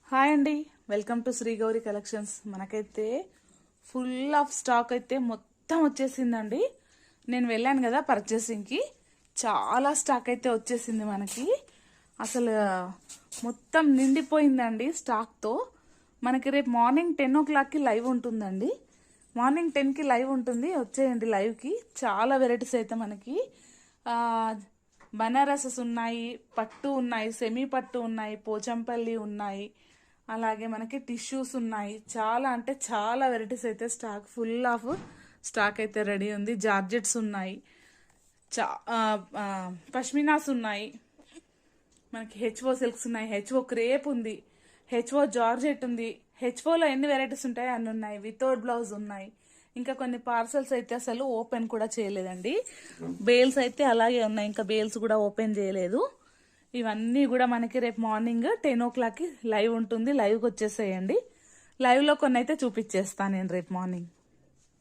Hi అండి, welcome to Shri Gauri collections. మనకైతే full of stock అయితే మొత్తం వచ్చేసిందండి. నేను వెళ్ళాను కదా పర్చేసింగ్కి, చాలా స్టాక్ అయితే వచ్చేసింది మనకి. అసలు మొత్తం నిండిపోయిందండి స్టాక్తో. మనకి రేపు మార్నింగ్ 10 o'clockకి లైవ్ ఉంటుందండి. మార్నింగ్ 10కి లైవ్ ఉంటుంది, వచ్చేయండి లైవ్కి. చాలా వెరైటీస్ అయితే మనకి బనారసెస్ ఉన్నాయి, పట్టు ఉన్నాయి, సెమీ పట్టు ఉన్నాయి, పోచంపల్లి ఉన్నాయి, అలాగే మనకి టిష్యూస్ ఉన్నాయి. చాలా అంటే చాలా వెరైటీస్ అయితే స్టాక్ ఫుల్ ఆఫ్ స్టాక్ అయితే రెడీ ఉంది. జార్జెట్స్ ఉన్నాయి, పష్మినాస్ ఉన్నాయి, మనకి హెచ్ఓ సిల్క్స్ ఉన్నాయి, హెచ్ఓ క్రేప్ ఉంది, హెచ్ఓ జార్జెట్ ఉంది. హెచ్ఓలో ఎన్ని వెరైటీస్ ఉంటాయో అన్ని ఉన్నాయి. వితౌట్ బ్లౌజ్ ఉన్నాయి. ఇంకా కొన్ని పార్సల్స్ అయితే అసలు ఓపెన్ కూడా చేయలేదండి. బేల్స్ అయితే అలాగే ఉన్నాయి, ఇంకా బేల్స్ కూడా ఓపెన్ చేయలేదు. ఇవన్నీ కూడా మనకి రేపు మార్నింగ్ 10 o'clockకి లైవ్ ఉంటుంది. లైవ్కి వచ్చేసేయండి. లైవ్లో కొన్ని అయితే చూపించేస్తాను నేను రేపు మార్నింగ్.